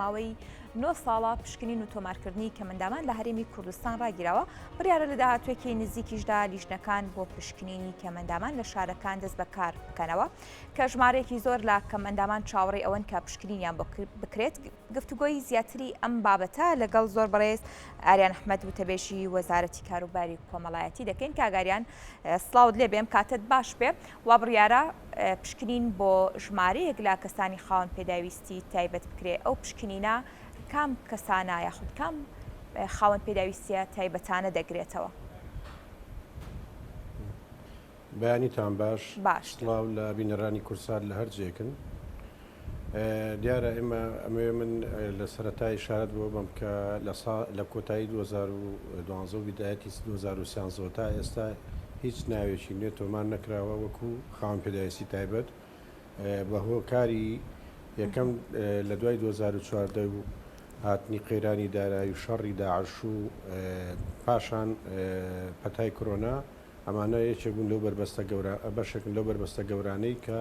ماوەی 9 ساڵە پشکنین و تۆمارکردنی کەمەندامان لە هەرێمی کوردستان ڕاگیراوە بڕیارە لە داهاتوێکی نزیکیشدا لیژنەکان بۆ پشکنینی کەمەندامان لە شارەکان دەست بەکار بکەنەوە کە ژمارەیەکی زۆر لە کەمەندامان چاوەڕێی ئەوەن کە پشکنینیان بکرێت. گفتوگۆی زیاتری ئەم بابەتە لەگەڵ زۆر بەڕێز ئاریان ئەحمەد وتەبێژی وەزارەتی کاروباری کۆمەڵایەتی دەکەین. کاگاریان سڵاوت لێ بێم، کاتت باش بێ. وا بڕیارە پشکنین بۆ ژمارەیەک لە کەسانی خاوەن پێداویستی تایبەت بکرێ. ئەو پشکنینە کام کەسانە یاخود کام خاوەن پێداویستیە تایبەتانە دەگرێتەوە؟ بەیانیتان باش سڵاو لە بینەرانی کورسان لە هەرجێکن. دیارە ئەمە من لە سەرەتای شارەت بۆ بم کە لە کۆتایی 2012 و بیدایەتی 2013 تا ئێستا هیچ ناوێکی نوێ تۆمار نەکراوە وەکو خاوەن پێداویستی تایبەت بە هۆکاری یەکەم لە دوای 2014 و هاتنی قەیرانی دارایی و شەڕی داعش و پاشان پەتای کۆرۆنا. ئەمانە یەکێک بوون لەو بەربەستە بەشێکن لەو بەربەستە گەورانەی کە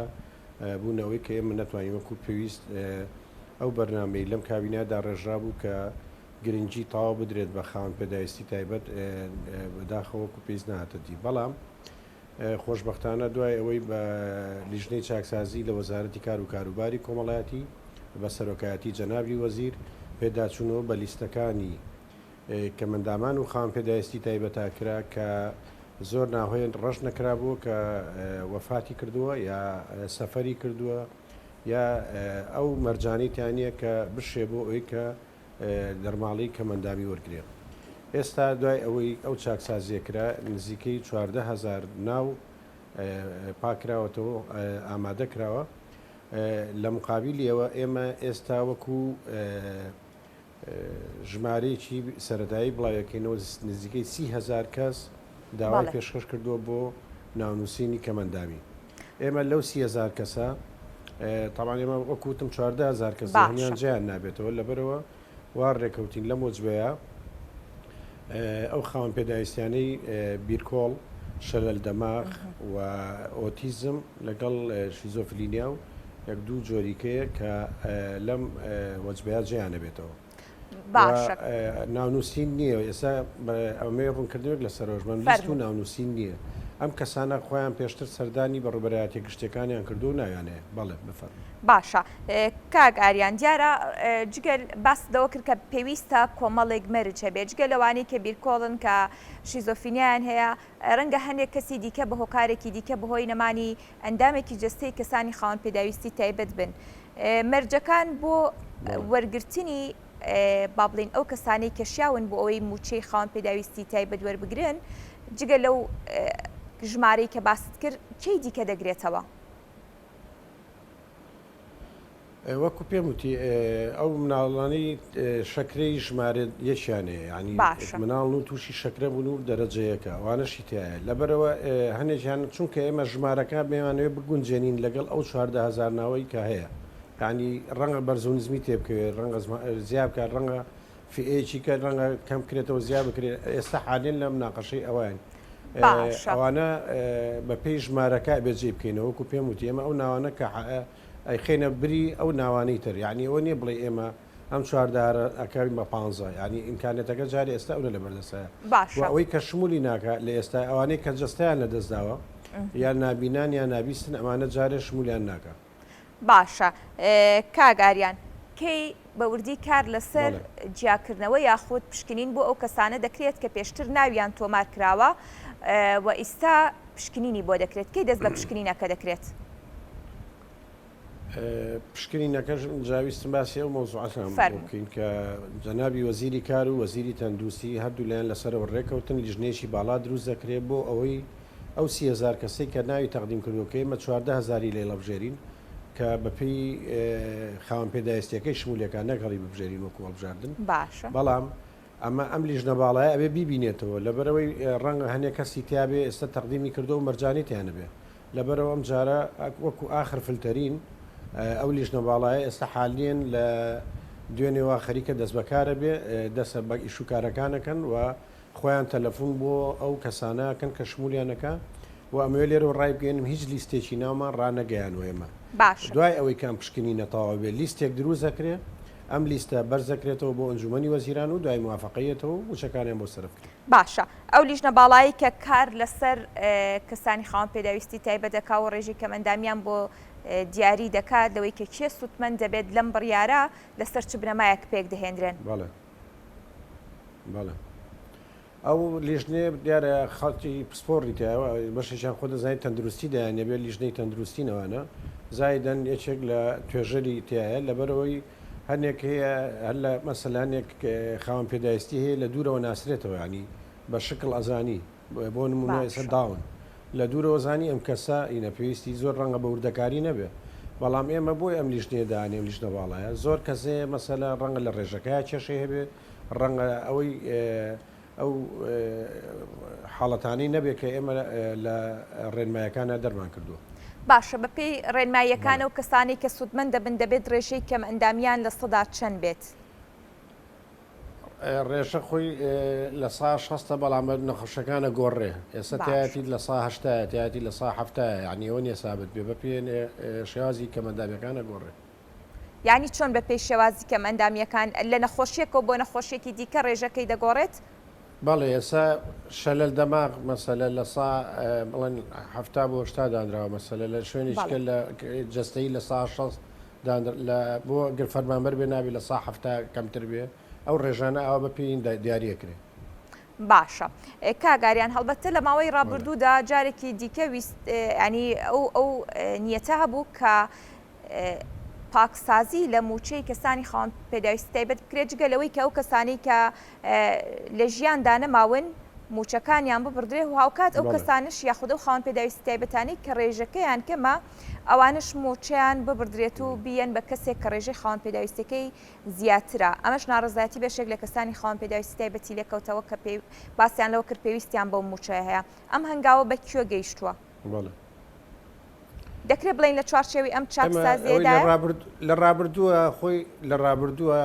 بوونەوەی کە ئێمە نەتوانین وەکو پێویست ئەو بەرنامەی لەم کابینەدا ڕێژرا بوو کە گرنگی تەواو بدرێت بە خاوەن پێداویستی تایبەت بەداخەوەکو پێویست نهاتە دی. بەڵام خۆشبەختانە دوای ئەوەی بە لیژنەی چاکسازی لە وەزارەتی کار و کاروباری کۆمەڵایەتی بە سەرۆکایەتی جەنابی وەزیر پێداچوونەوە بە لیستەکانی کەمەندامان و خاوەن پێداویستی تایبەتا کرا کە زۆر ناهۆیان ڕەش نەکرا بوو کە وەفاتی کردووە یا سەفەری کردووە یا ئەو مەرجانیتیانە کە بشێ بۆ ئەوەی کە دەرماڵی کەمەندامی وەرگێت. ئێستا دوای ئەوەی ئەو چاکسازیەکرا نزیکەی 14,000 ناو پاکراوەتەوە ئامادە کراوە. لە مقابلیەوە ئێمە ئێستا وەکو ژمارەیەکی سەرەتایی بڵاوەکەینەوە نزیکەی 30,000 کەس داوای پێشکەش کردووە بۆ ناونووسینی کەمەندامی. ئێمە لەو 30,000 کەسە تاوان ئێمە وەکوتم 14,000 کەس هەنیان جیان نابێتەوە لەبەرەوە وا ڕێکەوتین لە مۆجبەیە ئەو خاوەن پێداویستیانەی بیرکۆڵ، شەلەل دەماغ و ئۆتیزم لەگەڵ شیزۆفرینیا و یەک دوو جۆریکەیە کە لەم وەجبەیە جیانە بێتەوە. ناونووسین نییە. ئێستا ئەمەی ڕوونکردنێک لە سەرۆژمەند لیست و ناونووسین نییە. ئەم کەسانە خۆیان پێشتر سەردانی بە ڕوبەرایەتی گشتەکانیان کردو و ناویانەیە. بەڵێ بفەرمە. باشە کاک ئاریان، دیارە جگەل باس دەوە کرد کە پێویستە کۆمەڵێک مەرج هەبێت جگە لەوانەی کە بیرکۆڵن کە شیزۆفرینیان هەیە، ڕەنگە هەندێک کەسی دیکە بە هۆکارێکی دیکە بەهۆی نەمانی ئەندامێکی جەستەی کەسانی خاوەن پێداویستی تایبەت بن. مەرجەکان بۆ وەرگرتنی با بڵین ئەو کەسانی کەشیاون بۆ ئەوەی موچەی خاوەن پێداویستی تایبەت وەربگرن جگە لەو ژمارەی کە باست کرد چی دیکە دەگرێتەوە؟ وەکو پێم وتی ئەو مناڵانی شەکرەی ژمارە یەکیانەیە، ینی مناڵ و تووشی شەکرە بوون و دەرەجەیەکە ئەوانەشی تایە. لەبەرەوە هەنێکیان چونکە ئێمە ژمارەکە بێمانوێ بگونجێنین لەگەڵ ئەو 14,000 ناوەی کە هەیە. ینی ڕەنگە بەرزونزمی تێ بکەوێت، ڕەنگە زیاب کە ڕەنگە فئەیەکی کە ڕەنگە کەم بکرێتەوە زیاب بکرێت. ئێستا حالێن لە مناقەشەی ئەوان ئەوانە بە پێی ژمارەکە بێجێ بکەینەوە. وەکو پێم وتی ئێمە ئەو ناوانە کە ئەیخێنە بری ئەو ناوانەی تر، یعنی ئەوە نییە بڵێ ئێمە ئەم 14 ئەکەوین بە 15، ینی ئیمکانێتەکە جارێ ئێستا ئەوە لە بەردەسایە. ئەوەی کە شمولی ناکە لە ئێستا ئەوانەی کە جستیان لە دەستداوە یان نابینان یان نابیستن ئەمانە جارێ شمولیان ناکە. باشە کاگاریان، کەی بەوردی کار لەسەر جیاکردنەوە یاخود پشکنین بۆ ئەو کەسانە دەکرێت کە پێشتر ناویان تۆمار کراوە و ئێستا پشکنینی بۆ دەکرێت؟ کەی دەست بە پشکنینەکە دەکرێت؟ پشکنینەکەش جاویستم باسی ئەو مۆزوعەکان بکەین کە جەنابی وەزیری کار و وەزیری تەندروستی هەردوو لایەن لەسەرەوە ڕێکەوتن لیژنێکی باڵا دروست دەکرێت بۆ ئەوەی ئەو 30,000 کەسەی کە ناوی تەقدیم کردوکە ئێمە 14,000 لێ لەبژێرین کە بەپێی خاوەن پێداویستیەکەی شمولەکان نەگەڵی ببژێرین وەکو هەڵبژاردن. باشە. بەڵام ئەمە ئەم لیژنە باڵایە ئەبێ بیبینێتەوە لەبەرەوەی ڕەنگە هەنێک کەسی تیاابێ ئێستا تەقدیمی کردو و مەرجانیتیانە بێ. لەبەرەوە ئەم جارە وەکو ئاخر فلتەرین ئەو لیژنە باڵایە ئێستا حالیان لە دوێنێەوە خەریکە دەست بەکارە بێ دەسە بە ئیشوکارەکانەکەن و خۆیان تەلەفۆن بۆ ئەو کەسانەکەن کە شمولیانەکە و ئەمە لێرە ڕای بگەێنم هیچ لیستێکی ناومان ڕانەگەیان و ئێمە دوای ئەوەی کام پشکنی نەتەواو بێ لیستێک دروست دەکرێت ئەم لیستە بەرزەکرێتەوە بۆ ئەنجومەنی وەزیران و دوای موافقەتەوە وچەکانیان بۆ سرف. باشە ئەو لیژنە باڵایی کە کار لەسەر کەسانی خاوەن پێداویستی تایبەت دەکات و ڕێژی کەمەندامیان بۆ دیاری دەکات لەوەی کە کێ سوودمەند دەبێت لەم بڕیارە لەسەر چ بنەمایەک پێک دەهێنرێن. بەڵێ ئەو لیژنێ دیارە خەڵکی پسپۆڕی تایەوە بەشێکیان خۆ دەزانێت تەندروستی دایان نەبێت لیژنەی تەندروستینەوەنە زایدەن یەکێک لە توێژەری تایە لەبەرەوەی هەنێک هەیە هەر لە مەسەلانێک خاوەن پێداویستی هەیە لە دوورەوە ناسرێتەوە ینی بە شکل ئەزانی بۆ نمونە ئێستا داون لە دوورەوە زانی ئەم کەسە ئینە پێویستی زۆر ڕەنگە بە وردەکاری نەبێ بەڵام ئێمە بۆی ئەم لیژنێ دانێم لیژنە باڵایە زۆر کەسێ مەسەلا ڕەنگە لە ڕێژەکەی کێشەی هەبێ ڕەنگە ئەوەی ئەو حاڵەتانی نەبێت کە ئێمە لە ڕێنمایەکانە دەرمان کردووە. باشە بەپێی ڕێنماییەکانە و کەسانی کە سوودمەند دەبن دەبێت ڕێژەی کەم ئەندامیان لە سەدا چەند بێت؟ ڕێژە خۆی لە 16 بەڵام نەخۆشەکانە گۆڕێ ئێستا تایەتی لە 1970 تایەتی لە 1970 یعنی ئەوە نیە سابت بێ بەپێ شێوازی کەمەندامیەکانە گۆڕێ. یعنی چۆن بەپێی شێوازی کەمەندامیەکان لە نەخۆشیێکەوە بۆ نەخۆشیێکی دیکە ڕێژەکەی دەگۆڕێت؟ بەڵێ ئێستا شەلل دەماغ مەسەلە لە بڵێن 70 بۆ 80 دانراوە مەسەلە لە شوێنێککە لە جەستەی لە 16 بۆ گەر فەرمانبەر بێ نابێت لە 70 کەمتر بێ ئەو ڕێژانە ئەوە بەپێی دیارەکرێ. باشە کاگاریان هەڵبەتە لە ماوەی ڕابردوودا جارێکی دیکە ینی ئەو نیەتە هەبوو کە پاکسازی لە موچەی کەسانی خاوەن پێداویستی تایبەت بکرێت جگە لەوەی کە ئەو کەسانی کە لە ژیاندا نەماون موچەکانیان ببڕدرێ و هاوکات ئەو کەسانش یاخودە و خاوەن پێداویستی تایبەتانی کە ڕێژەکەیان کەمە ئەوانش موچەیان ببڕدرێت و بیەن بە کەسێک کە ڕێژەی خاوەن پێداویستەکەی زیاترە ئەمەش ناڕزایەتی بەشێک لە کەسانی خاوەن پێداویستی تایبەتی لێکەوتەوە کە باسییان لەوە کرد پێویستیان بەو موچە هەیە ئەم هەنگاوە بە کوێ گەیشتووە؟ دەکرێت بڵین لە چوارچێوی ئەم چاپسازیەدا لە ڕابردووە خۆی لە ڕابردووە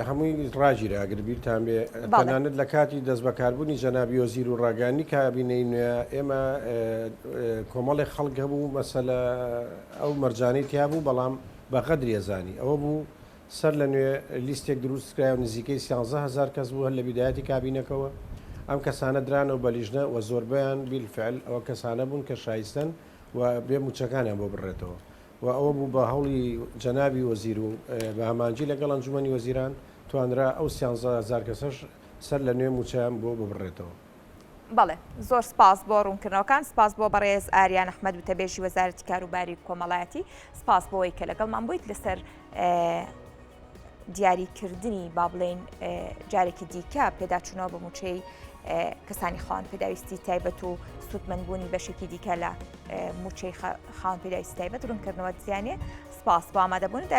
هەمووی ڕاگیرە ئەگەر بیرتان بێ تەنانەت لە کاتی دەست بەکاربوونی جەنابی وەزیر و ڕاگەیاندنی کابینەی نوێ ئێمە کۆمەڵی خەڵک هەبوو مەسەلە ئەو مەرجانەی تیا بوو بەڵام بە قەدری ئەزانی ئەوە بوو سەر لە نوێ لیستێک دروستکرای و نزیکەی 110,000 کەس بوو هەر لە بیدایەتی کابینەکەەوە ئەم کەسانە درانەوە بە لیژنە و زۆربیان بیلفعل ئەوە کەسانە بوون کە شایستن و بێ موچەکانیان بۆ بڕێتەوە و ئەوە بوو بە هەوڵی جەنابی وەزیر و بە هەمانجی لەگەڵ ئەنجومەنی وەزیران توانرا ئەو 110,000 کەسەش سەر لە نوێ موچیان بۆ ببڕێتەوە. بەڵێ زۆر سپاس بۆ ڕوونکردنەوەکان سپاس بۆ بەڕێز ئاریان ئەحمەد و تەبێژی وەزارەتی کاروباری کۆمەڵایەتی سپاس بۆەوەی کە لەگەڵمان بوویت لەسەر دیاریکردنی با بڵێن جارێکی دیکە پێداچوونەوە بە موچەی کەسانی خاوەن پێداویستی تایبەت و سوودمەندبوونی بەشێکی دیکە لە موچەی خاوەن پێداویستی تایبەت ڕوونکردنەوە زیانێ سپاس بۆ ئامادەبوون